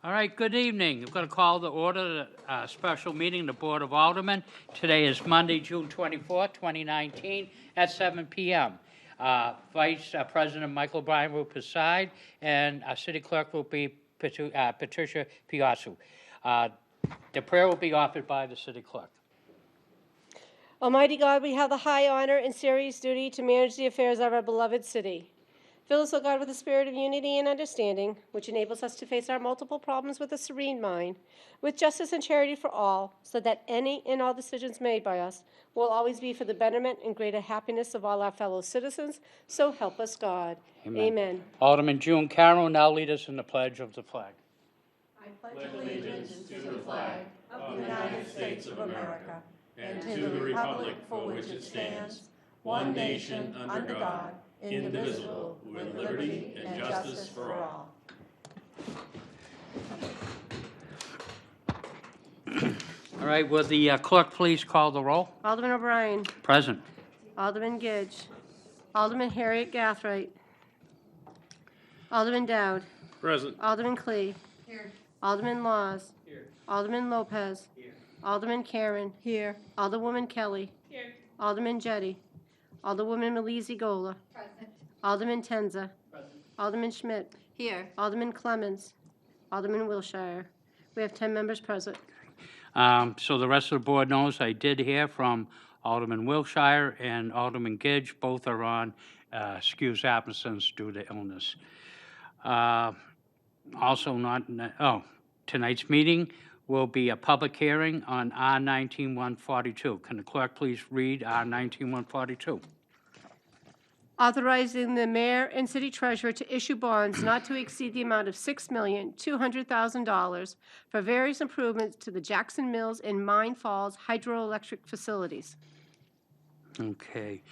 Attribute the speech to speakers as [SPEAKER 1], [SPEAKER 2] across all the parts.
[SPEAKER 1] All right, good evening. I'm going to call the order the special meeting of the Board of Aldermen. Today is Monday, June 24, 2019, at 7 p.m. Vice President Michael O'Brien will preside, and our City Clerk will be Patricia Piazzu. The prayer will be offered by the City Clerk.
[SPEAKER 2] Almighty God, we have the high honor and serious duty to manage the affairs of our beloved city. Fill us, O God, with a spirit of unity and understanding, which enables us to face our multiple problems with a serene mind, with justice and charity for all, so that any and all decisions made by us will always be for the betterment and greater happiness of all our fellow citizens. So help us, God. Amen.
[SPEAKER 1] Alderman June Carroll will now lead us in the pledge of the flag.
[SPEAKER 3] I pledge allegiance to the flag of the United States of America and to the republic for which it stands, one nation under God, indivisible, with liberty and justice for all.
[SPEAKER 1] All right, will the clerk please call the roll?
[SPEAKER 2] Alderman O'Brien.
[SPEAKER 1] Present.
[SPEAKER 2] Alderman Gidge. Alderman Harriet Gathright. Alderman Dowd.
[SPEAKER 4] Present.
[SPEAKER 2] Alderman Clee.
[SPEAKER 3] Here.
[SPEAKER 2] Alderman Laws.
[SPEAKER 4] Here.
[SPEAKER 2] Alderman Lopez.
[SPEAKER 4] Here.
[SPEAKER 2] Alderman Karen.
[SPEAKER 3] Here.
[SPEAKER 2] Alderwoman Kelly.
[SPEAKER 3] Here.
[SPEAKER 2] Alderman Jettie. Alderwoman Malizi Gola.
[SPEAKER 3] Present.
[SPEAKER 2] Alderman Tenza.
[SPEAKER 4] Present.
[SPEAKER 2] Alderman Schmidt.
[SPEAKER 3] Here.
[SPEAKER 2] Alderman Clemens. Alderman Wilshire. We have 10 members present.
[SPEAKER 1] So the rest of the board knows I did hear from Alderman Wilshire and Alderman Gidge. Both are on excused absence due to illness. Tonight's meeting will be a public hearing on R-19-142. Can the clerk please read R-19-142?
[SPEAKER 2] Authorizing the mayor and city treasurer to issue bonds not to exceed the amount of $6,200,000 for various improvements to the Jackson Mills and Mine Falls hydroelectric facilities.
[SPEAKER 1] Okay.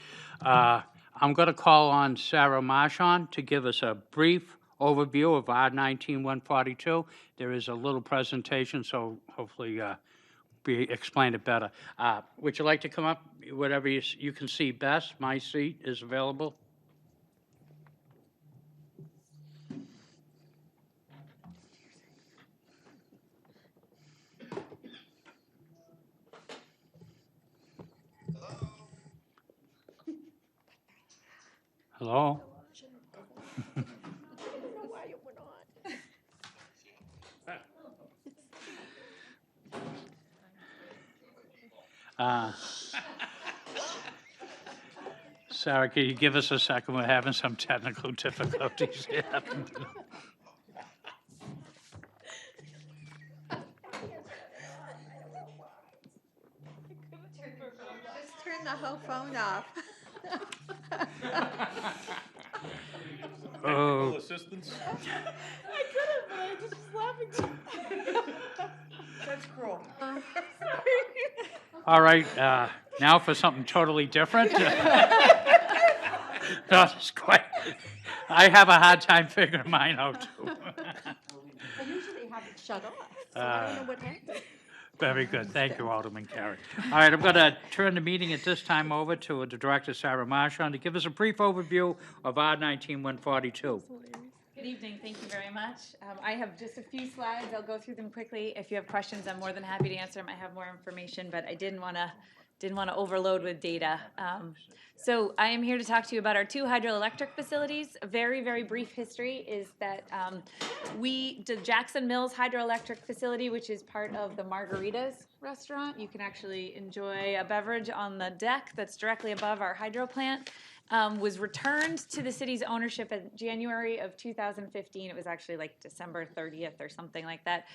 [SPEAKER 1] I'm going to call on Sarah Marchand to give us a brief overview of R-19-142. There is a little presentation, so hopefully we explain it better. Would you like to come up? Whatever you can see best. My seat is available. Hello? Sarah, can you give us a second? We're having some technical difficulties here.
[SPEAKER 3] Just turn the whole phone off.
[SPEAKER 1] Oh,
[SPEAKER 4] Assistance?
[SPEAKER 3] I couldn't, but I just was laughing too. That's cruel.
[SPEAKER 1] all right. Now for something totally different. No, it's quite. I have a hard time figuring mine out too.
[SPEAKER 3] I usually have it shut off, so I don't know what happened.
[SPEAKER 1] Very good. Thank you, Alderman Carey. All right, I'm going to turn the meeting at this time over to the Director, Sarah Marchand, to give us a brief overview of R-19-142.
[SPEAKER 5] Good evening. Thank you very much. I have just a few slides. I'll go through them quickly. If you have questions, I'm more than happy to answer them. I have more information, but I didn't want to overload with data. So I am here to talk to you about our two hydroelectric facilities. A very, very brief history is that the Jackson Mills hydroelectric facility, which is part of the Margaritas restaurant, you can actually enjoy a beverage on the deck that's directly above our hydro plant, was returned to the city's ownership in January of 2015. It was actually like December 30th or something like that.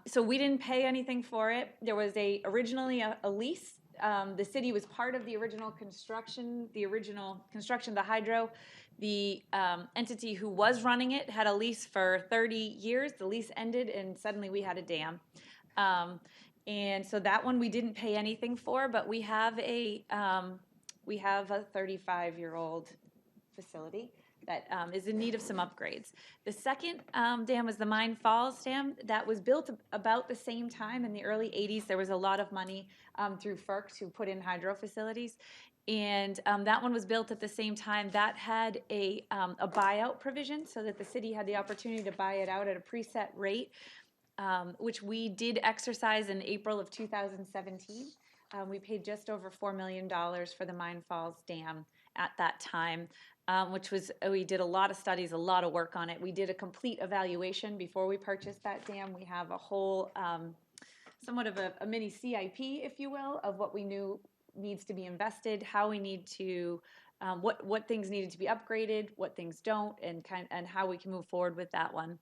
[SPEAKER 5] So we didn't pay anything for it. There was originally a lease. The city was part of the original construction of the hydro. The entity who was running it had a lease for 30 years. The lease ended, and suddenly we had a dam. And so that one we didn't pay anything for, but we have a 35-year-old facility that is in need of some upgrades. The second dam was the Mine Falls Dam. That was built about the same time in the early 80s. There was a lot of money through FERC to put in hydro facilities. And that one was built at the same time. That had a buyout provision so that the city had the opportunity to buy it out at a preset rate, which we did exercise in April of 2017. We paid just over $4 million for the Mine Falls Dam at that time, which was, we did a lot of studies, a lot of work on it. We did a complete evaluation before we purchased that dam. We have a whole, somewhat of a mini CIP, if you will, of what we knew needs to be invested, how we need to, what things needed to be upgraded, what things don't, and how we can move forward with that one.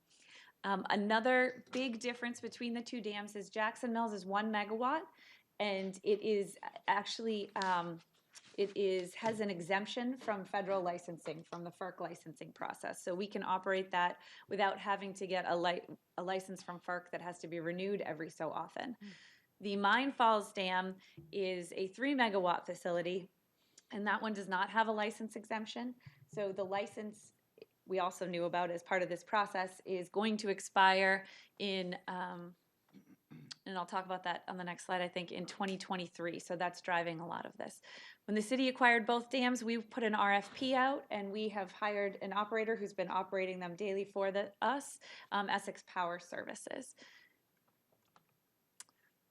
[SPEAKER 5] Another big difference between the two dams is Jackson Mills is 1 megawatt, and it is actually has an exemption from federal licensing, from the FERC licensing process. So we can operate that without having to get a license from FERC that has to be renewed every so often. The Mine Falls Dam is a 3 megawatt facility, and that one does not have a license exemption. So the license we also knew about as part of this process is going to expire in, and I'll talk about that on the next slide, I think, in 2023. So that's driving a lot of this. When the city acquired both dams, we put an RFP out, and we have hired an operator who's been operating them daily for us, Essex Power Services.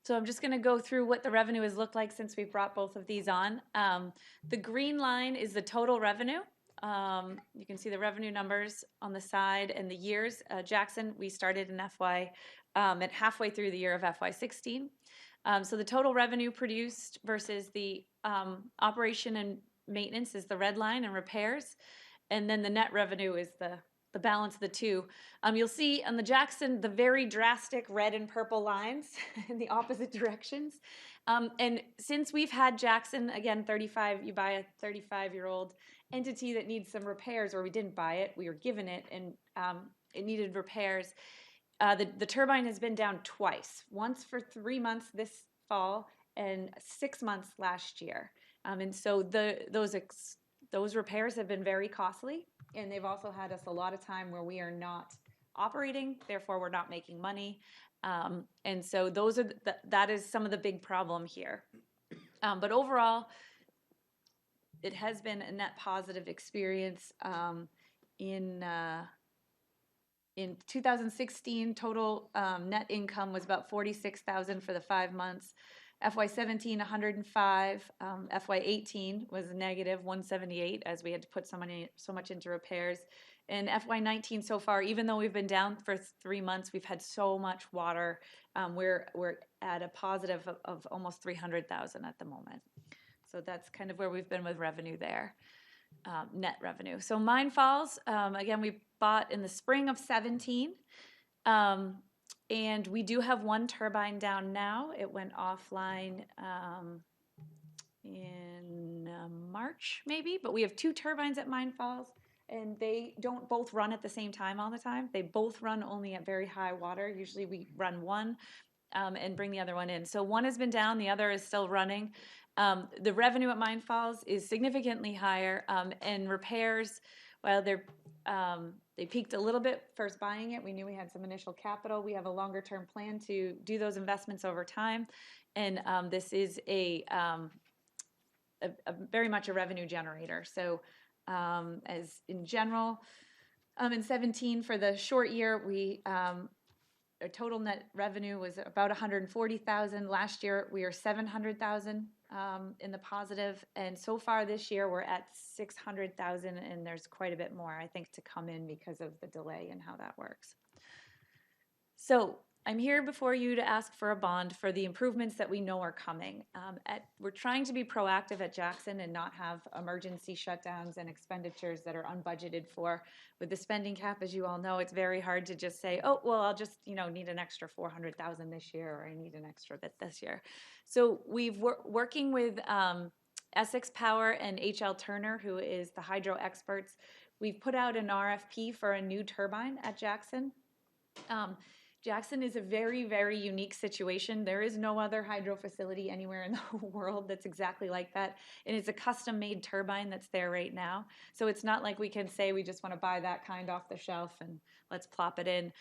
[SPEAKER 5] So I'm just going to go through what the revenue has looked like since we brought both of these on. The green line is the total revenue. You can see the revenue numbers on the side and the years. Jackson, we started in at halfway through the year of FY16. So the total revenue produced versus the operation and maintenance is the red line, and repairs. And then the net revenue is the balance of the two. You'll see on the Jackson, the very drastic red and purple lines in the opposite directions. And since we've had Jackson, again, you buy a 35-year-old entity that needs some repairs, or we didn't buy it, we were given it, and it needed repairs. The turbine has been down twice, once for 3 months this fall and 6 months last year. And so those repairs have been very costly, and they've also had us a lot of time where we are not operating, therefore we're not making money. And so that is some of the big problem here. But overall, it has been a net positive experience. In 2016, total net income was about $46,000 for the 5 months. FY17, 105. FY18 was negative 178, as we had to put so much into repairs. And FY19 so far, even though we've been down for 3 months, we've had so much water. We're at a positive of almost 300,000 at the moment. So that's kind of where we've been with revenue there, net revenue. So Mine Falls, again, we bought in the spring of 17. And we do have one turbine down now. It went offline in March, maybe. But we have 2 turbines at Mine Falls, and they don't both run at the same time all the time. They both run only at very high water. Usually we run one and bring the other one in. So one has been down, the other is still running. The revenue at Mine Falls is significantly higher, and repairs, while they peaked a little bit first buying it. We knew we had some initial capital. We have a longer-term plan to do those investments over time, and this is a very much a revenue generator. So as in general, in 17 for the short year, our total net revenue was about 140,000. Last year we were 700,000 in the positive, and so far this year we're at 600,000, and there's quite a bit more, I think, to come in because of the delay and how that works. So I'm here before you to ask for a bond for the improvements that we know are coming. We're trying to be proactive at Jackson and not have emergency shutdowns and expenditures that are unbudgeted for. With the spending cap, as you all know, it's very hard to just say, oh, well, I'll just need an extra 400,000 this year, or I need an extra bit this year. So we've working with Essex Power and H.L. Turner, who is the hydro experts. We've put out an RFP for a new turbine at Jackson. Jackson is a very, very unique situation. There is no other hydro facility anywhere in the world that's exactly like that. And it's a custom-made turbine that's there right now. So it's not like we can say we just want to buy that kind off the shelf and let's plop it in.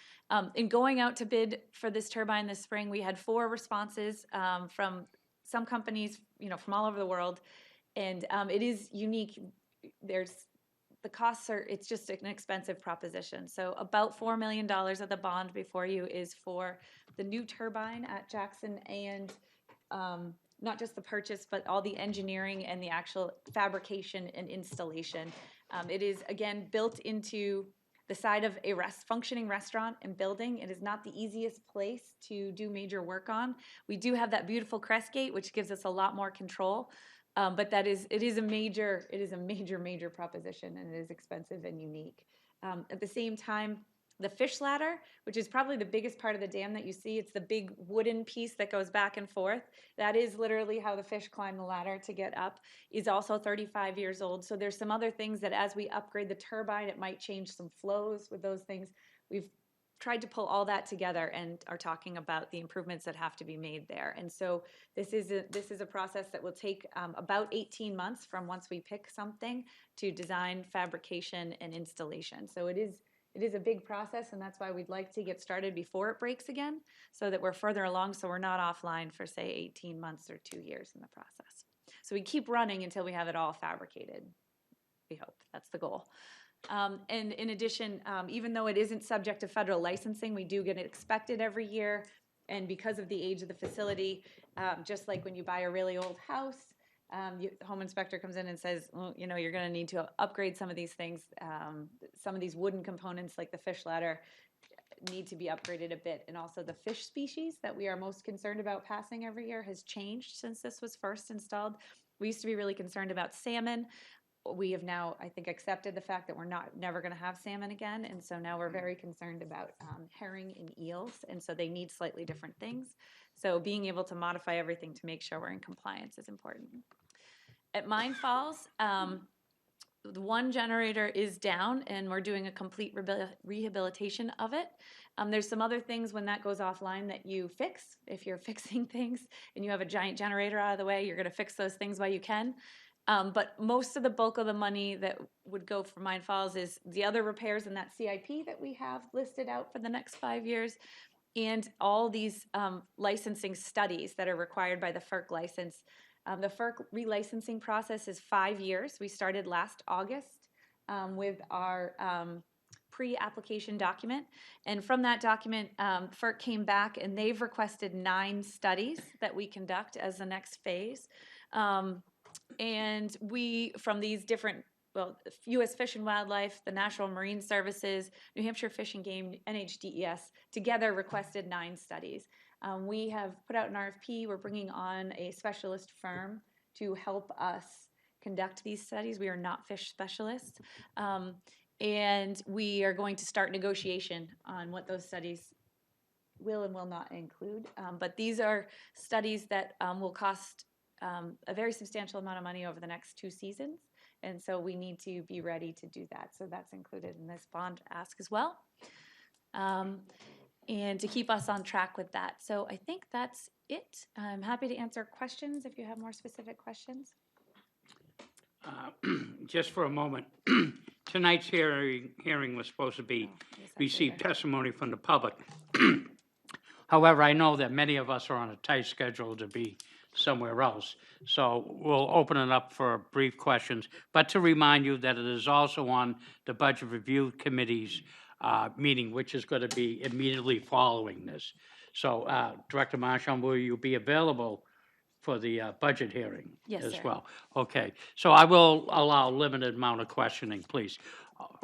[SPEAKER 5] In going out to bid for this turbine this spring, we had 4 responses from some companies, from all over the world. And it is unique. The costs are, it's just an expensive proposition. So about $4 million of the bond before you is for the new turbine at Jackson and not just the purchase, but all the engineering and the actual fabrication and installation. It is, again, built into the side of a functioning restaurant and building. It is not the easiest place to do major work on. We do have that beautiful crest gate, which gives us a lot more control. But it is a major proposition, and it is expensive and unique. At the same time, the fish ladder, which is probably the biggest part of the dam that you see, it's the big wooden piece that goes back and forth. That is literally how the fish climb the ladder to get up, is also 35 years old. So there's some other things that as we upgrade the turbine, it might change some flows with those things. We've tried to pull all that together and are talking about the improvements that have to be made there. And so this is a process that will take about 18 months from once we pick something to design, fabrication, and installation. So it is a big process, and that's why we'd like to get started before it breaks again, so that we're further along, so we're not offline for, say, 18 months or 2 years in the process. So we keep running until we have it all fabricated. We hope. That's the goal. And in addition, even though it isn't subject to federal licensing, we do get it inspected every year. And because of the age of the facility, just like when you buy a really old house, the home inspector comes in and says, well, you know, you're going to need to upgrade some of these things. Some of these wooden components, like the fish ladder, need to be upgraded a bit. And also the fish species that we are most concerned about passing every year has changed since this was first installed. We used to be really concerned about salmon. We have now, I think, accepted the fact that we're never going to have salmon again, and so now we're very concerned about herring and eels, and so they need slightly different things. So being able to modify everything to make sure we're in compliance is important. At Mine Falls, the one generator is down, and we're doing a complete rehabilitation of it. There's some other things when that goes offline that you fix. If you're fixing things and you have a giant generator out of the way, you're going to fix those things while you can. But most of the bulk of the money that would go for Mine Falls is the other repairs in that CIP that we have listed out for the next 5 years, and all these licensing studies that are required by the FERC license. The FERC relicensing process is 5 years. We started last August with our pre-application document. And from that document, FERC came back and they've requested 9 studies that we conduct as the next phase. And we, from these different, well, U.S. Fish and Wildlife, the National Marine Services, New Hampshire Fish and Game, NHDES, together requested 9 studies. We have put out an RFP. We're bringing on a specialist firm to help us conduct these studies. We are not fish specialists. And we are going to start negotiation on what those studies will and will not include. But these are studies that will cost a very substantial amount of money over the next 2 seasons. And so we need to be ready to do that. So that's included in this bond ask as well. And to keep us on track with that. So I think that's it. I'm happy to answer questions if you have more specific questions.
[SPEAKER 1] Just for a moment, tonight's hearing was supposed to be receive testimony from the public. However, I know that many of us are on a tight schedule to be somewhere else. So we'll open it up for brief questions, but to remind you that it is also on the Budget Review Committee's meeting, which is going to be immediately following this. So Director Marchand, will you be available for the budget hearing as well? Okay, so I will allow a limited amount of questioning, please.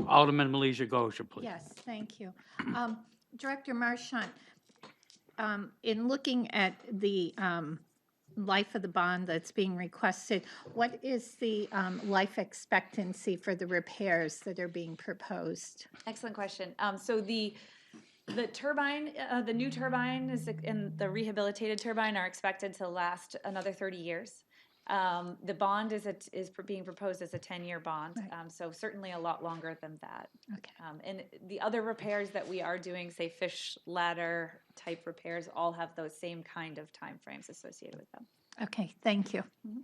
[SPEAKER 1] Alderman Malaysia Gosha, please.
[SPEAKER 3] Yes, thank you. Director Marchand, in looking at the life of the bond that's being requested, what is the life expectancy for the repairs that are being proposed?
[SPEAKER 5] Excellent question. So the turbine, the new turbine and the rehabilitated turbine are expected to last another 30 years. The bond is being proposed as a 10-year bond, right. So certainly a lot longer than that. Okay. And the other repairs that we are doing, say fish ladder type repairs, all have those same kind of timeframes associated with them. Okay, thank you. Mm-hmm.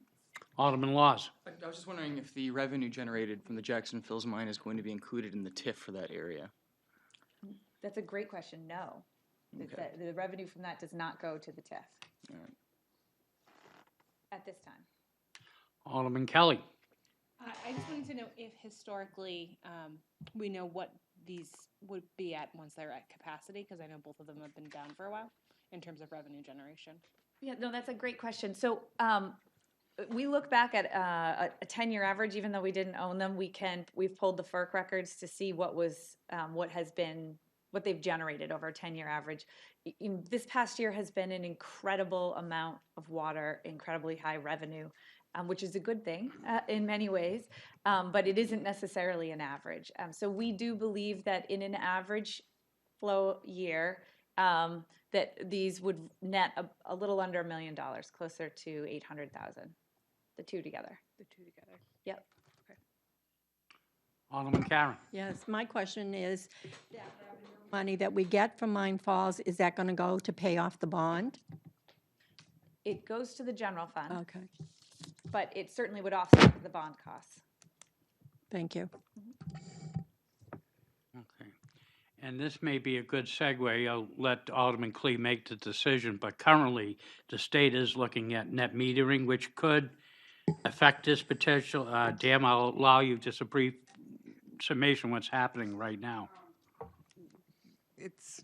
[SPEAKER 1] Alderman Laws.
[SPEAKER 4] I was just wondering if the revenue generated from the Jackson Fills mine is going to be included in the TIF for that area.
[SPEAKER 5] That's a great question. No. Okay. The revenue from that does not go to the TIF.
[SPEAKER 4] All right.
[SPEAKER 5] At this time.
[SPEAKER 1] Alderman Kelly.
[SPEAKER 6] I just wanted to know if historically, we know what these would be at once they're at capacity, because I know both of them have been down for a while in terms of revenue generation.
[SPEAKER 5] Yeah, no, that's a great question. So we look back at a 10-year average, even though we didn't own them. We've pulled the FERC records to see what they've generated over a 10-year average. This past year has been an incredible amount of water, incredibly high revenue, which is a good thing in many ways, but it isn't necessarily an average. So we do believe that in an average flow year, that these would net a little under $1 million, closer to 800,000, the two together.
[SPEAKER 6] The two together.
[SPEAKER 5] Yep.
[SPEAKER 1] Alderman Karen.
[SPEAKER 3] Yes, my question is, that money that we get from Mine Falls, is that going to go to pay off the bond?
[SPEAKER 5] It goes to the general fund,
[SPEAKER 3] Okay,
[SPEAKER 5] but it certainly would offset the bond costs.
[SPEAKER 3] thank you.
[SPEAKER 1] Okay. And this may be a good segue. I'll let Alderman Clee make the decision, but currently the state is looking at net metering, which could affect this potential dam. I'll allow you just a brief summation what's happening right now.
[SPEAKER 7] It's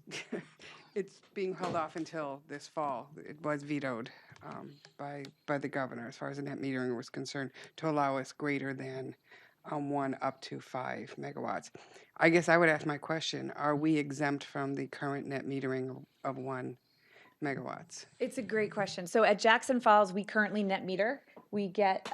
[SPEAKER 7] it's being held off until this fall. It was vetoed by the governor as far as the net metering was concerned to allow us greater than 1 up to 5 megawatts. I guess I would ask my question: are we exempt from the current net metering of 1 megawatts?
[SPEAKER 5] It's a great question. So at Jackson Falls, we currently net meter. We get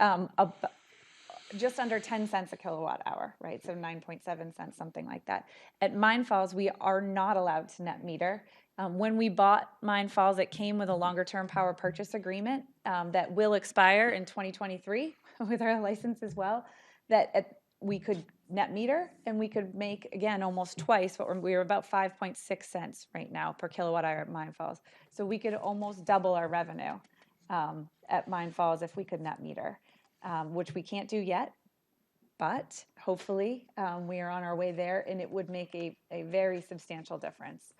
[SPEAKER 5] just under 10 cents a kilowatt hour, right? So 9.7 cents, something like that. At Mine Falls, we are not allowed to net meter. When we bought Mine Falls, it came with a longer-term power purchase agreement that will expire in 2023 with our license as well, that we could net meter and we could make, again, almost twice what we're about 5.6 cents right now per kilowatt hour at Mine Falls. So we could almost double our revenue at Mine Falls if we could net meter, which we can't do yet, but hopefully we are on our way there, and it would make a very substantial difference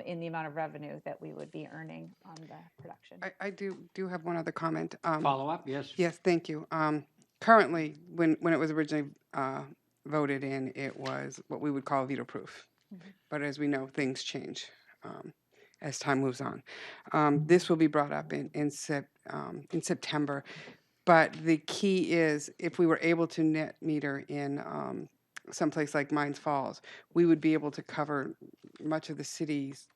[SPEAKER 5] in the amount of revenue that we would be earning on the production.
[SPEAKER 7] I do have one other comment.
[SPEAKER 1] Follow up? Yes.
[SPEAKER 7] Yes, thank you. Currently, when it was originally voted in, it was what we would call veto-proof. But as we know, things change as time moves on. This will be brought up in September. But the key is, if we were able to net meter in someplace like Mines Falls, we would be able to cover much of the city's,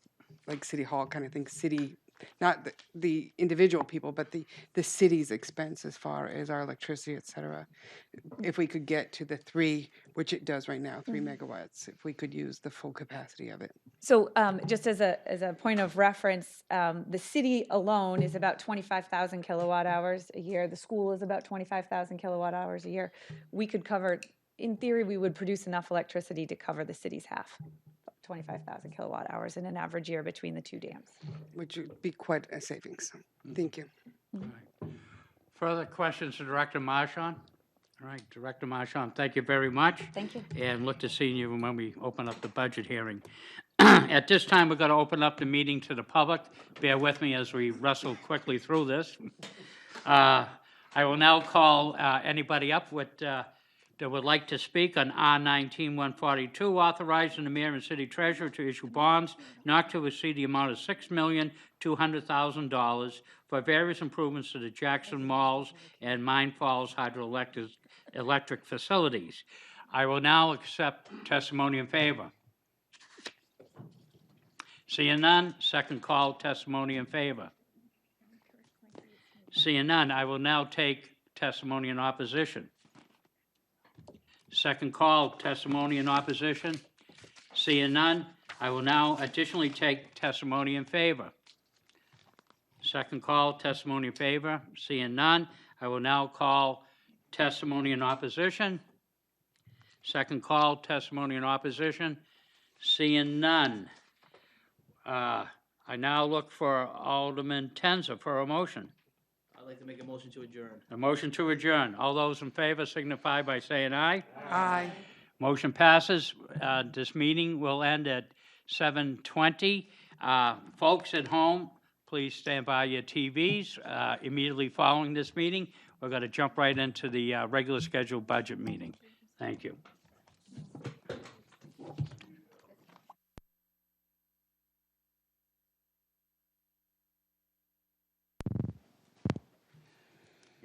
[SPEAKER 7] like City Hall kind of thing, city, not the individual people, but the city's expense as far as our electricity, et cetera. If we could get to the 3, which it does right now, 3 megawatts, if we could use the full capacity of it.
[SPEAKER 5] So just as a point of reference, the city alone is about 25,000 kilowatt hours a year. The school is about 25,000 kilowatt hours a year. We could cover, in theory, we would produce enough electricity to cover the city's half, 25,000 kilowatt hours in an average year between the two dams.
[SPEAKER 7] Which would be quite a savings. Thank you.
[SPEAKER 1] Further questions to Director Marchand? All right, Director Marchand, thank you very much.
[SPEAKER 5] Thank you.
[SPEAKER 1] And look to seeing you when we open up the budget hearing. At this time, we're going to open up the meeting to the public. Bear with me as we wrestle quickly through this. I will now call anybody up that would like to speak on R-19-142, authorizing the mayor and city treasurer to issue bonds not to exceed the amount of $6,200,000 for various improvements to the Jackson Malls and Mine Falls hydroelectric facilities. I will now accept testimony in favor. Seeing none, second call, testimony in favor. Seeing none, I will now take testimony in opposition. Second call, testimony in opposition. Seeing none, I will now additionally take testimony in favor. Second call, testimony in favor. Seeing none, I will now call testimony in opposition. Second call, testimony in opposition. Seeing none. I now look for Alderman Tenza for a motion.
[SPEAKER 8] I'd like to make a motion to adjourn.
[SPEAKER 1] A motion to adjourn. All those in favor signify by saying aye.
[SPEAKER 7] Aye.
[SPEAKER 1] Motion passes. This meeting will end at 7:20. Folks at home, please stand by your TVs. Immediately following this meeting, We're going to jump right into the regular scheduled budget meeting. Thank you.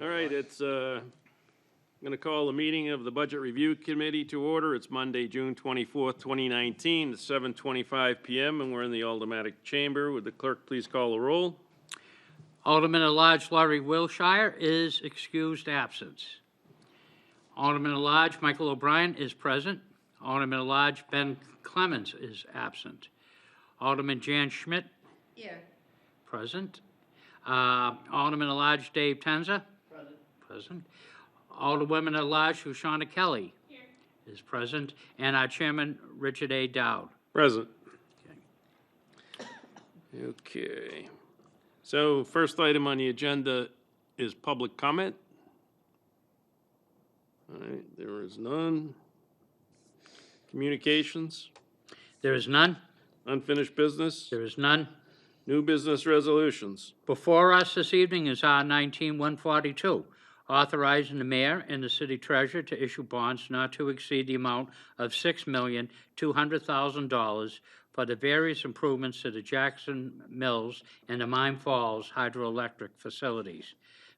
[SPEAKER 9] All right, it's, I'm going to call the meeting of the Budget Review Committee to order. It's Monday, June 24th, 2019, at 7:25 PM, and we're in the Aldermanic Chamber. Would the clerk please call the roll?
[SPEAKER 1] Alderman at Large Laurie Wilshire is excused absence. Alderman at Large Michael O'Brien is present. Alderman at Large Ben Clemens is absent. Alderman Jan Schmidt.
[SPEAKER 3] Here.
[SPEAKER 1] Present. Alderman at Large Dave Tenza. Present. Alderwoman at Large Shoshana Kelly. Here. Is present. And our chairman, Richard A. Dowd.
[SPEAKER 9] Present. Okay. So first item on the agenda is public comment. All right, there is none. Communications,
[SPEAKER 1] There is none.
[SPEAKER 9] unfinished business,
[SPEAKER 1] There is none.
[SPEAKER 9] new business resolutions.
[SPEAKER 1] Before us this evening is R 19-142, authorizing the mayor and the city treasurer to issue bonds not to exceed the amount of $6,200,000 for the various improvements to the Jackson Mills and the Mine Falls hydroelectric facilities.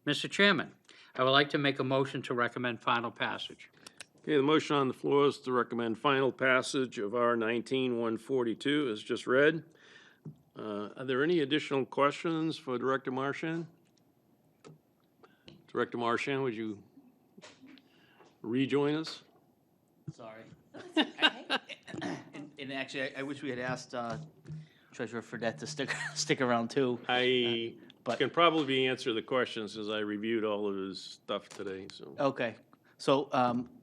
[SPEAKER 1] Mr. Chairman, I would like to make a motion to recommend final passage.
[SPEAKER 9] Okay, the motion on the floor is to recommend final passage of R 19-142 as just read. Are there any additional questions for Director Marchand? Director Marchand, would you rejoin us?
[SPEAKER 8] Sorry. And actually, I wish we had asked Treasurer Fredette to stick around too.
[SPEAKER 9] I
[SPEAKER 8] but-
[SPEAKER 9] can probably answer the questions as I reviewed all of his stuff today, so.
[SPEAKER 8] Okay, so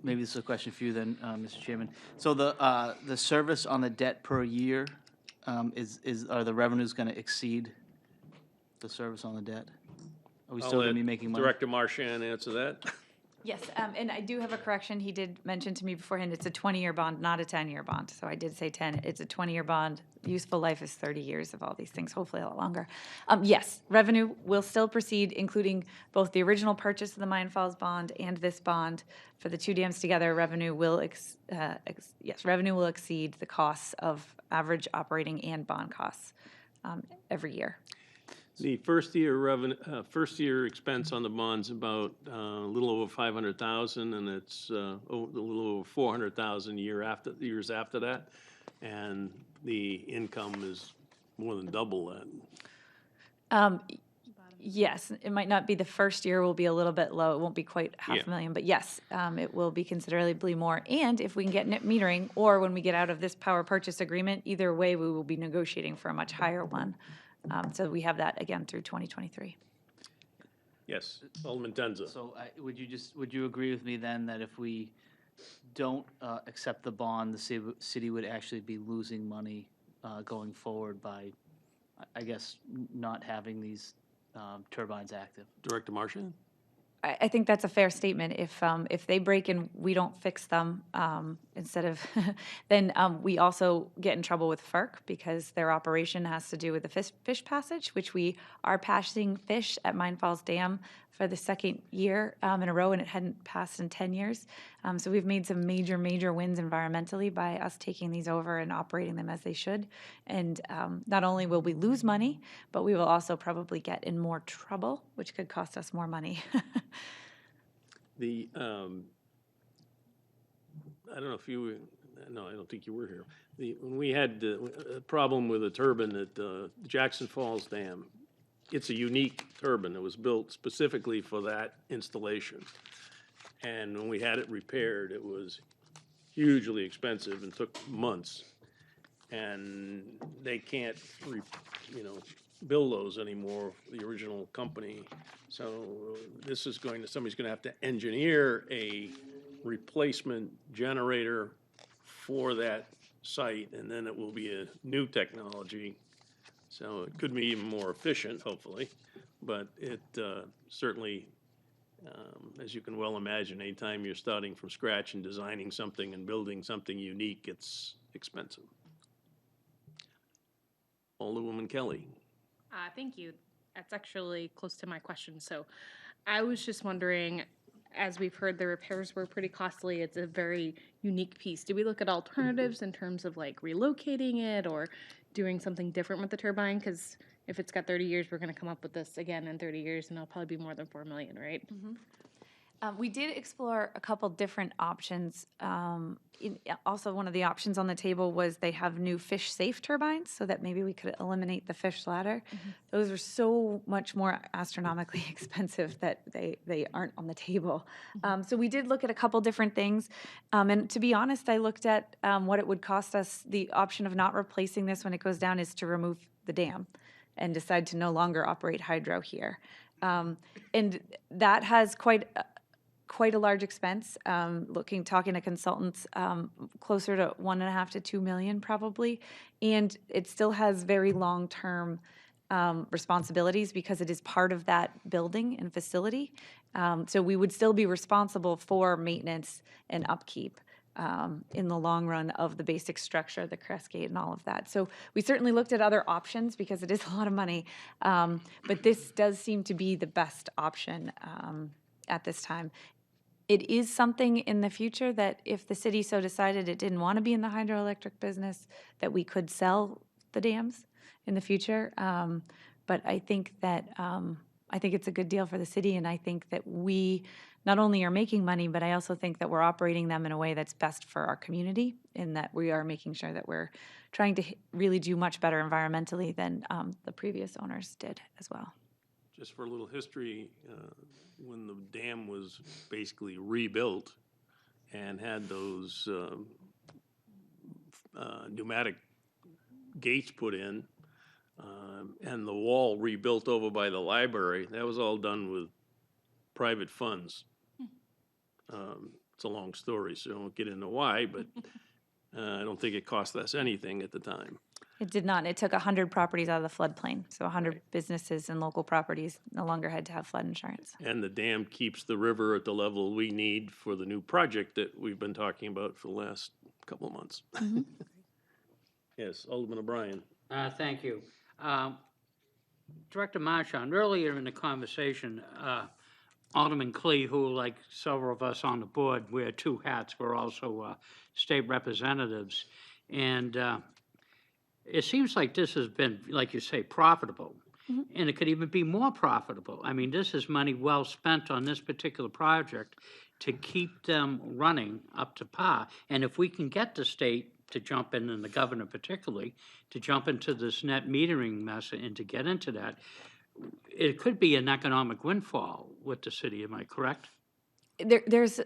[SPEAKER 8] maybe this is a question for you then, Mr. Chairman. So the service on the debt per year, are the revenues going to exceed the service on the debt? Are we still going to be making money?
[SPEAKER 9] Director Marchand answer that.
[SPEAKER 5] Yes, and I do have a correction. He did mention to me beforehand, it's a 20-year bond, not a 10-year bond. So I did say 10. It's a 20-year bond. Useful life is 30 years of all these things, hopefully a lot longer. Yes, revenue will still proceed, including both the original purchase of the Mine Falls bond and this bond. For the two dams together, revenue will revenue will exceed the costs of average operating and bond costs every year.
[SPEAKER 9] The first year revenue, first year expense on the bond's about a little over 500,000, and it's a little over 400,000 years after that, and the income is more than double that.
[SPEAKER 5] Yes, it might not be the first year will be a little bit low. It won't be quite
[SPEAKER 9] Yeah.
[SPEAKER 5] $500,000, but yes, it will be considerably more. And if we can get net metering, or when we get out of this power purchase agreement, either way, we will be negotiating for a much higher one. So we have that again through 2023.
[SPEAKER 9] Yes, Alderman Tenza.
[SPEAKER 8] So would you agree with me then that if we don't accept the bond, the city would actually be losing money going forward by, I guess, not having these turbines active?
[SPEAKER 9] Director Marchand?
[SPEAKER 5] I think that's a fair statement. If they break and we don't fix them, instead of, then we also get in trouble with FERC because their operation has to do with the fish passage, which we are passing fish at Mine Falls Dam for the second year in a row, and it hadn't passed in 10 years. So we've made some major wins environmentally by us taking these over and operating them as they should. And not only will we lose money, but we will also probably get in more trouble, which could cost us more money.
[SPEAKER 9] I don't know if you were, no, I don't think you were here. When we had a problem with a turbine at Jackson Falls Dam, it's a unique turbine. It was built specifically for that installation. And when we had it repaired, it was hugely expensive and took months. And they can't, build those anymore, the original company. So this is somebody's going to have to engineer a replacement generator for that site, and then it will be a new technology. So it could be even more efficient, hopefully, but it certainly, as you can well imagine, anytime you're starting from scratch and designing something and building something unique, it's expensive. Alderwoman Kelly.
[SPEAKER 6] Thank you. That's actually close to my question. So I was just wondering, as we've heard, the repairs were pretty costly. It's a very unique piece. Do we look at alternatives in terms of like relocating it or doing something different with the turbine? Because if it's got 30 years, we're going to come up with this again in 30 years, and it'll probably be more than 4 million, right?
[SPEAKER 5] We did explore a couple different options. Also, one of the options on the table was they have new fish-safe turbines, so that maybe we could eliminate the fish ladder. Those are so much more astronomically expensive that they aren't on the table. So we did look at a couple different things. And to be honest, I looked at what it would cost us. The option of not replacing this when it goes down is to remove the dam and decide to no longer operate hydro here. And that has quite a large expense. Talking to consultants, closer to 1.5 to 2 million probably, and it still has very long-term responsibilities because it is part of that building and facility. So we would still be responsible for maintenance and upkeep in the long run of the basic structure, the cascade, and all of that. So we certainly looked at other options because it is a lot of money, but this does seem to be the best option at this time. It is something in the future that if the city so decided it didn't want to be in the hydroelectric business, that we could sell the dams in the future. But I think it's a good deal for the city, and I think that we not only are making money, but I also think that we're operating them in a way that's best for our community, in that we are making sure that we're trying to really do much better environmentally than the previous owners did as well.
[SPEAKER 9] Just for a little history, when the dam was basically rebuilt and had those pneumatic gates put in, and the wall rebuilt over by the library, that was all done with private funds. It's a long story, so I won't get into why, but I don't think it cost us anything at the time.
[SPEAKER 5] It did not. It took 100 properties out of the floodplain. So 100 businesses and local properties no longer had to have flood insurance.
[SPEAKER 9] And the dam keeps the river at the level we need for the new project that we've been talking about for the last couple of months. Yes, Alderman O'Brien.
[SPEAKER 1] Thank you. Director Marchand, earlier in the conversation, Alderman Clee, who, like several of us on the board, wear two hats, we're also state representatives, and it seems like this has been, like you say, profitable, and it could even be more profitable. I mean, this is money well spent on this particular project to keep them running up to par, and if we can get the state to jump in, and the governor particularly, to jump into this net metering mess and to get into that, it could be an economic windfall with the city, am I correct?
[SPEAKER 5] There's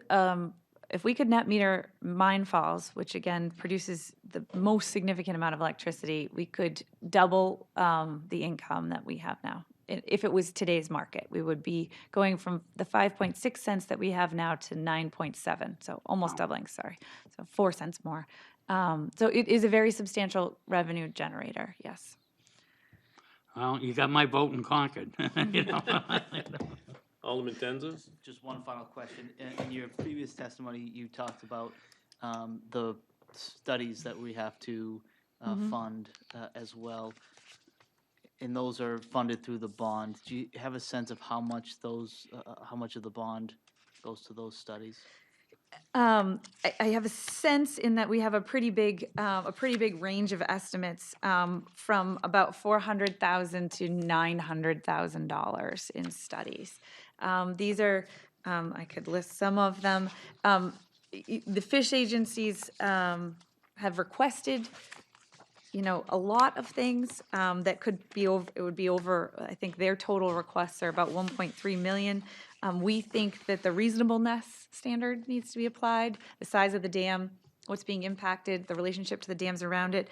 [SPEAKER 5] if we could net meter Mine Falls, which again produces the most significant amount of electricity, we could double the income that we have now. If it was today's market, we would be going from the 5.6 cents that we have now to 9.7, so almost doubling, sorry. So 4 cents more. So it is a very substantial revenue generator, yes.
[SPEAKER 1] Well, you got my vote in Concord, you know.
[SPEAKER 9] Alderman Tenza?
[SPEAKER 8] Just one final question. In your previous testimony, you talked about the studies that we have to fund as well, and those are funded through the bond. Do you have a sense of how much how much of the bond goes to those studies?
[SPEAKER 5] I have a sense in that we have a pretty big range of estimates from about $400,000 to $900,000 in studies. These are, I could list some of them. The fish agencies have requested, a lot of things that could be over. It would be over. I think their total requests are about 1.3 million. We think that the reasonableness standard needs to be applied, the size of the dam, what's being impacted, the relationship to the dams around it,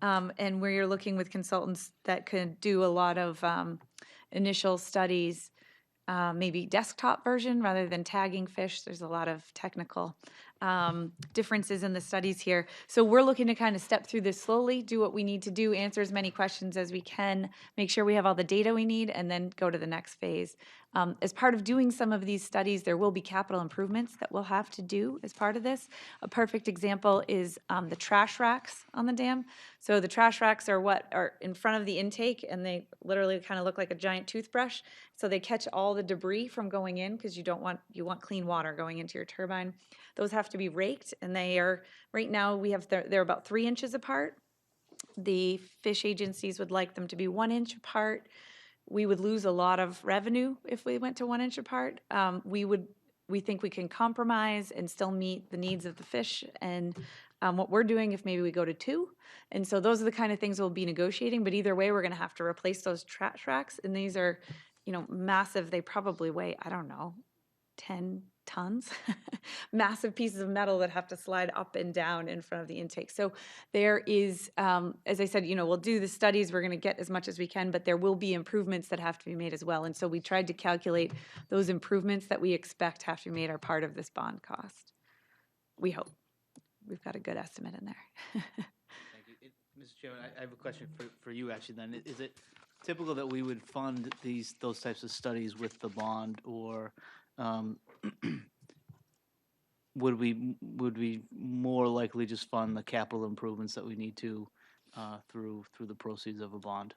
[SPEAKER 5] and where you're looking with consultants that could do a lot of initial studies, maybe desktop version rather than tagging fish. There's a lot of technical differences in the studies here. So we're looking to kind of step through this slowly, do what we need to do, answer as many questions as we can, make sure we have all the data we need, and then go to the next phase. As part of doing some of these studies, there will be capital improvements that we'll have to do as part of this. A perfect example is the trash racks on the dam. So the trash racks are what are in front of the intake, and they literally kind of look like a giant toothbrush. So they catch all the debris from going in, because you want clean water going into your turbine. Those have to be raked, and they are, right now, they're about 3 inches apart. The fish agencies would like them to be 1 inch apart. We would lose a lot of revenue if we went to 1 inch apart. We think we can compromise and still meet the needs of the fish and what we're doing if maybe we go to 2. And so those are the kind of things we'll be negotiating, but either way, we're gonna have to replace those trash racks, and these are, massive. They probably weigh, I don't know, 10 tons, massive pieces of metal that have to slide up and down in front of the intake. So there is, as I said, we'll do the studies, we're gonna get as much as we can, but there will be improvements that have to be made as well. And so we tried to calculate those improvements that we expect have to be made are part of this bond cost. We hope. We've got a good estimate in there.
[SPEAKER 8] Thank you. Mr. Chairman, I have a question for you actually then. Is it typical that we would fund those types of studies with the bond, or would we more likely just fund the capital improvements that we need to through the proceeds of a bond?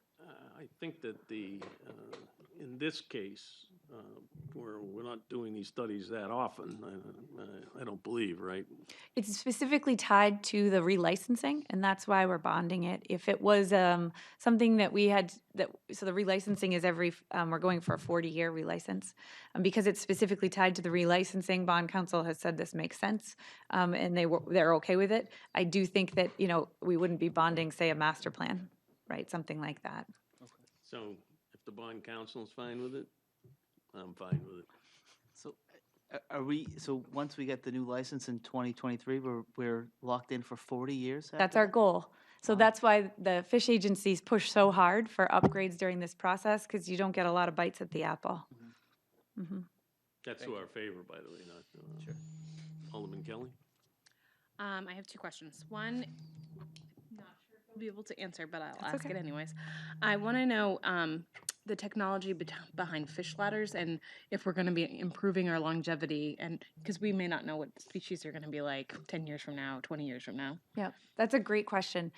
[SPEAKER 9] I think that in this case, where we're not doing these studies that often, I don't believe, right?
[SPEAKER 5] It's specifically tied to the relicensing, and that's why we're bonding it. If it was something that we had, so the relicensing is we're going for a 40-year relicense. Because it's specifically tied to the relicensing, Bond Council has said this makes sense, and they're okay with it. I do think that, we wouldn't be bonding, say, a master plan, right? Something like that.
[SPEAKER 9] So if the bond council's fine with it, I'm fine with it.
[SPEAKER 8] So so once we get the new license in 2023, we're locked in for 40 years after
[SPEAKER 5] That's our
[SPEAKER 8] that?
[SPEAKER 5] goal. So that's why the fish agencies push so hard for upgrades during this process, because you don't get a lot of bites at the apple.
[SPEAKER 9] That's to our favor, by the way, not
[SPEAKER 8] Sure.
[SPEAKER 9] Alderman Kelly?
[SPEAKER 6] I have 2 questions. One, not sure if I'll be able to answer, but I'll ask
[SPEAKER 5] okay.
[SPEAKER 6] it anyways. I want to know the technology behind fish ladders, and if we're going to be improving our longevity, and because we may not know what species are going to be like 10 years from now, 20 years from now.
[SPEAKER 5] Yeah, that's a great question.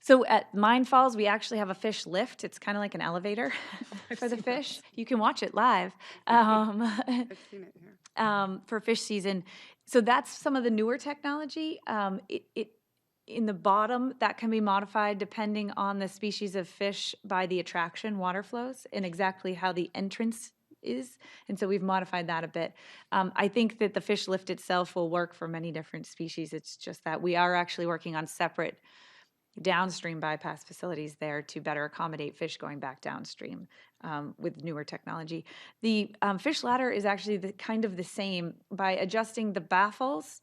[SPEAKER 5] So at Mine Falls, we actually have a fish lift. It's kind of like an elevator for the fish. You can watch it live
[SPEAKER 7] I've seen it here.
[SPEAKER 5] for fish season. So that's some of the newer technology. In the bottom, that can be modified depending on the species of fish by the attraction water flows and exactly how the entrance is. And so we've modified that a bit. I think that the fish lift itself will work for many different species. It's just that we are actually working on separate downstream bypass facilities there to better accommodate fish going back downstream with newer technology. The fish ladder is actually kind of the same by adjusting the baffles,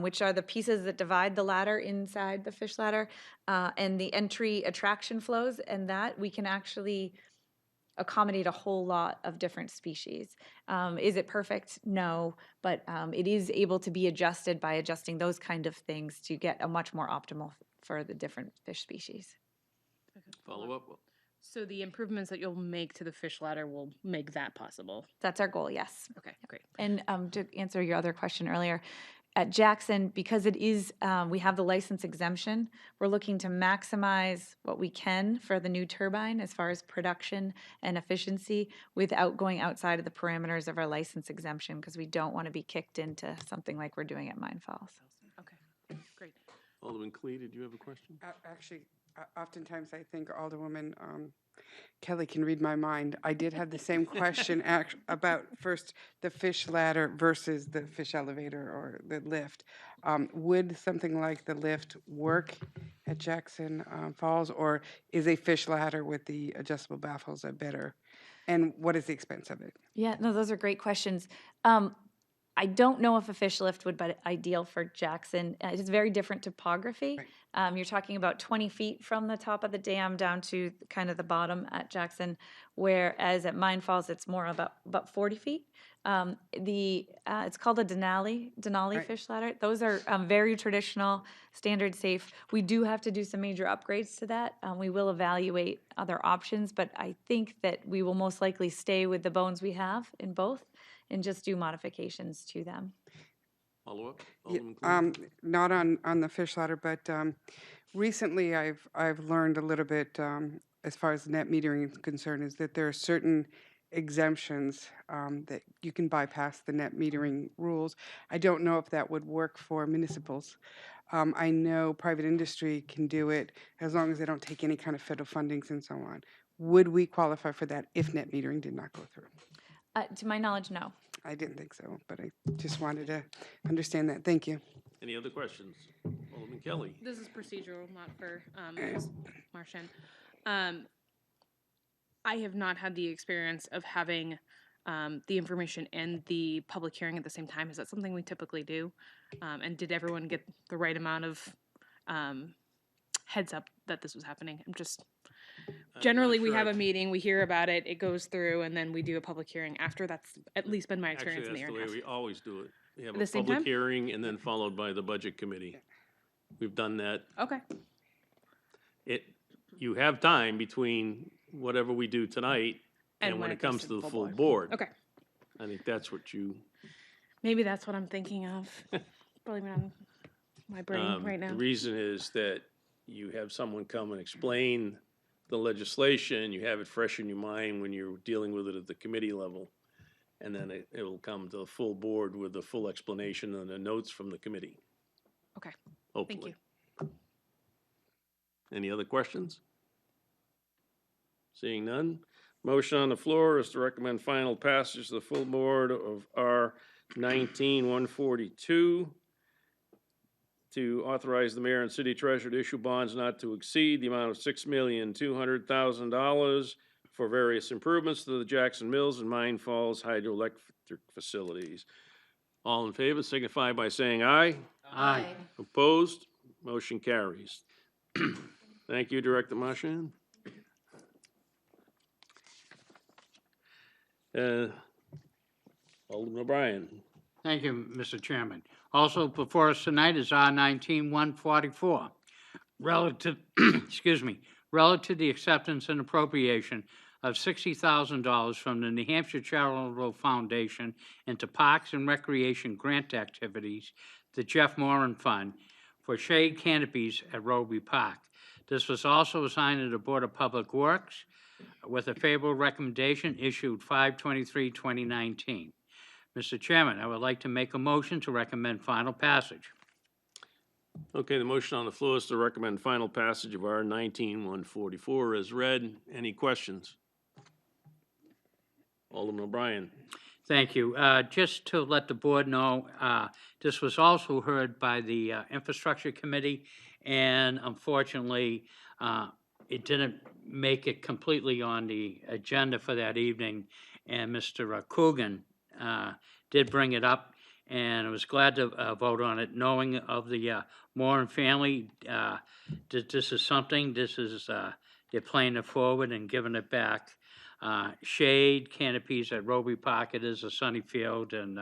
[SPEAKER 5] which are the pieces that divide the ladder inside the fish ladder, and the entry attraction flows, and that we can actually accommodate a whole lot of different species. Is it perfect? No, but it is able to be adjusted by adjusting those kind of things to get a much more optimal for the different fish species.
[SPEAKER 9] Follow up?
[SPEAKER 6] So the improvements that you'll make to the fish ladder will make that possible.
[SPEAKER 5] That's our goal, yes.
[SPEAKER 6] Okay, great.
[SPEAKER 5] And to answer your other question earlier, at Jackson, because it is, we have the license exemption, we're looking to maximize what we can for the new turbine as far as production and efficiency without going outside of the parameters of our license exemption, because we don't want to be kicked into something like we're doing at Mine Falls.
[SPEAKER 6] Okay, great.
[SPEAKER 9] Alderman Clee, did you have a question?
[SPEAKER 7] Actually, oftentimes I think Alderwoman Kelly can read my mind. I did have the same question about first the fish ladder versus the fish elevator or the lift. Would something like the lift work at Jackson Falls, or is a fish ladder with the adjustable baffles a better? And what is the expense of it?
[SPEAKER 5] Yeah, no, those are great questions. I don't know if a fish lift would be ideal for Jackson. It's very different topography. You're talking about 20 feet from the top of the dam down to kind of the bottom at Jackson, whereas at Mine Falls, it's more about 40 feet. It's called a Denali fish ladder. Those are very traditional, standard safe. We do have to do some major upgrades to that. We will evaluate other options, but I think that we will most likely stay with the bones we have in both and just do modifications to them.
[SPEAKER 9] Follow-up?
[SPEAKER 7] Yeah,
[SPEAKER 9] Alderman Clune?
[SPEAKER 7] not on the fish ladder, but recently I've learned a little bit as far as net metering is concerned, is that there are certain exemptions that you can bypass the net metering rules. I don't know if that would work for municipals. I know private industry can do it as long as they don't take any kind of federal fundings and so on. Would we qualify for that if net metering did not go through?
[SPEAKER 5] To my knowledge, no.
[SPEAKER 7] I didn't think so, but I just wanted to understand that. Thank you.
[SPEAKER 9] Any other questions? Alderman Kelly?
[SPEAKER 6] This is procedural, not for Martian. I have not had the experience of having the information and the public hearing at the same time. Is that something we typically do? And did everyone get the right amount of heads up that this was happening? I'm just generally we have a meeting, we hear about it, it goes through, and then we do a public hearing after. That's at least been my experience in the
[SPEAKER 9] Actually,
[SPEAKER 6] area.
[SPEAKER 9] that's the way we always do it. We have
[SPEAKER 6] At
[SPEAKER 9] a
[SPEAKER 6] the same
[SPEAKER 9] public
[SPEAKER 6] time?
[SPEAKER 9] hearing and then followed by the budget committee. We've done that.
[SPEAKER 6] Okay.
[SPEAKER 9] You have time between whatever we do tonight and when it
[SPEAKER 6] goes
[SPEAKER 9] comes to the full
[SPEAKER 6] board.
[SPEAKER 9] board.
[SPEAKER 6] Okay.
[SPEAKER 9] I think that's what you.
[SPEAKER 6] Maybe that's what I'm thinking of. Blaming it on my brain right now.
[SPEAKER 9] The reason is that you have someone come and explain the legislation, you have it fresh in your mind when you're dealing with it at the committee level. And then it will come to the full board with the full explanation and the notes from the committee,
[SPEAKER 6] Okay.
[SPEAKER 9] hopefully.
[SPEAKER 6] Thank you.
[SPEAKER 9] Any other questions? Seeing none. Motion on the floor is to recommend final passage to the full board of R 19-142 to authorize the mayor and city treasurer to issue bonds not to exceed the amount of $6,200,000 for various improvements to the Jackson Mills and Mine Falls hydroelectric facilities. All in favor signify by saying aye.
[SPEAKER 1] Aye.
[SPEAKER 9] Opposed? Motion carries. Thank you, Director Marchand. Alderman O'Brien.
[SPEAKER 1] Thank you, Mr. Chairman. Also before us tonight is R 19-144, relative, excuse me, relative to the acceptance and appropriation of $60,000 from the New Hampshire Charitable Foundation into Parks and Recreation grant activities, the Jeff Moran Fund, for shade canopies at Roby Park. This was also assigned to the Board of Public Works with a favorable recommendation issued 5/23/2019. Mr. Chairman, I would like to make a motion to recommend final passage.
[SPEAKER 9] Okay, the motion on the floor is to recommend final passage of R 19-144 as read. Any questions? Alderman O'Brien.
[SPEAKER 1] Thank you. Just to let the board know, this was also heard by the Infrastructure Committee, and unfortunately, it didn't make it completely on the agenda for that evening, and Mr. Coogan did bring it up, and I was glad to vote on it, knowing of the Moran family. This is something, they're playing it forward and giving it back. Shade canopies at Roby Park, it is a sunny field, and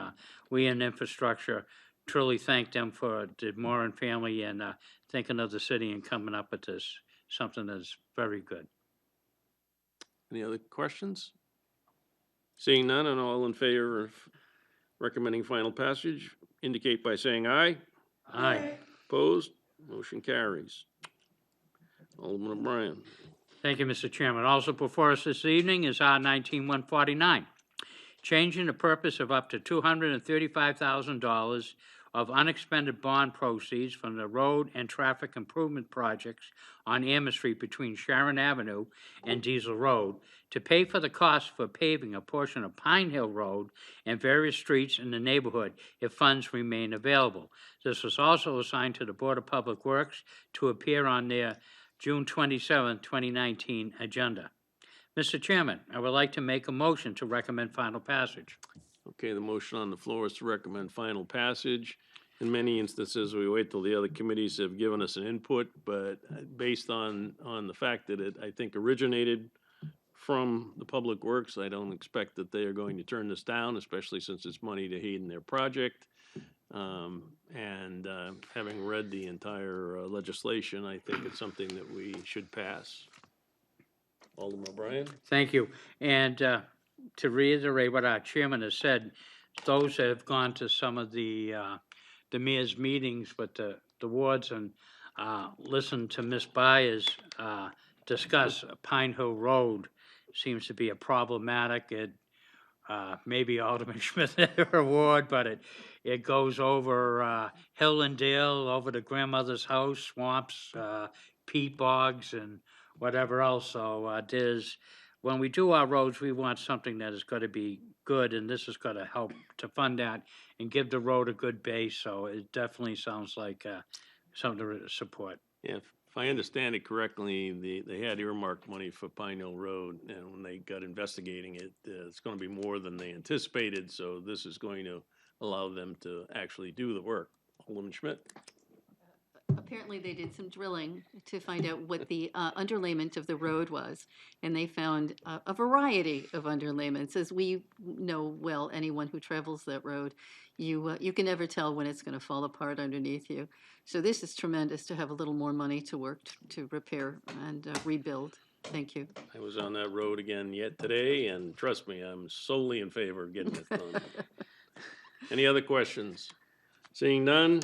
[SPEAKER 1] we in infrastructure truly thank them for the Moran family and thinking of the city and coming up with this, something that's very good.
[SPEAKER 9] Any other questions? Seeing none, and all in favor of recommending final passage, indicate by saying aye.
[SPEAKER 1] Aye.
[SPEAKER 9] Opposed? Motion carries. Alderman O'Brien.
[SPEAKER 1] Thank you, Mr. Chairman. Also before us this evening is R 19-149, changing the purpose of up to $235,000 of unexpended bond proceeds from the road and traffic improvement projects on Amherst Street between Sharon Avenue and Diesel Road to pay for the cost for paving a portion of Pine Hill Road and various streets in the neighborhood if funds remain available. This was also assigned to the Board of Public Works to appear on their June 27, 2019 agenda. Mr. Chairman, I would like to make a motion to recommend final passage.
[SPEAKER 9] Okay, the motion on the floor is to recommend final passage. In many instances, we wait till the other committees have given us an input, but based on the fact that it, I think, originated from the Public Works, I don't expect that they are going to turn this down, especially since it's money to aid in their project. Having read the entire legislation, I think it's something that we should pass. Alderman O'Brien?
[SPEAKER 1] Thank you. And to reiterate what our chairman has said, those that have gone to some of the mayor's meetings with the wards and listened to Ms. Byers discuss Pine Hill Road seems to be a problematic. It maybe Alderman Schmidt had her ward, but it goes over Hill and Dale, over to grandmother's house, swamps, peat bogs, and whatever else. So when we do our roads, we want something that is going to be good, and this is going to help to fund that and give the road a good base. So it definitely sounds like something to support.
[SPEAKER 9] Yeah, if I understand it correctly, they had earmarked money for Pine Hill Road, and when they got investigating it, it's going to be more than they anticipated, so this is going to allow them to actually do the work. Alderman Schmidt?
[SPEAKER 3] Apparently, they did some drilling to find out what the underlayment of the road was, and they found a variety of underlayments. As we know well, anyone who travels that road, you can never tell when it's going to fall apart underneath you. So this is tremendous to have a little more money to work to repair and rebuild. Thank you.
[SPEAKER 9] I was on that road again yet today, and trust me, I'm solely in favor of getting it done. Any other questions? Seeing none,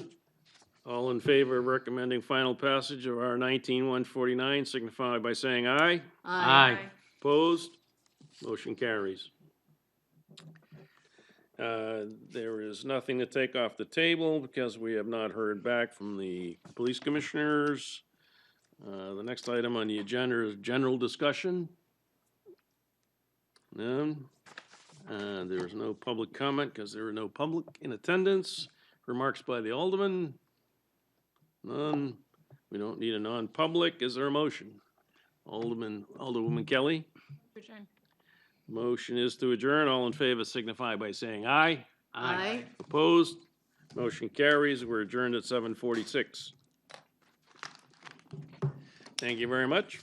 [SPEAKER 9] all in favor of recommending final passage of R 19-149, signify by saying aye.
[SPEAKER 1] Aye.
[SPEAKER 9] Opposed? Motion carries. There is nothing to take off the table because we have not heard back from the police commissioners. The next item on the agenda is general discussion. None. There is no public comment because there are no public in attendance. Remarks by the alderman? None. We don't need a non-public. Is there a motion? Alderwoman Kelly?
[SPEAKER 6] Adjourn.
[SPEAKER 9] Motion is to adjourn. All in favor signify by saying aye.
[SPEAKER 3] Aye.
[SPEAKER 9] Opposed? Motion carries. We're adjourned at 7:46. Thank you very much.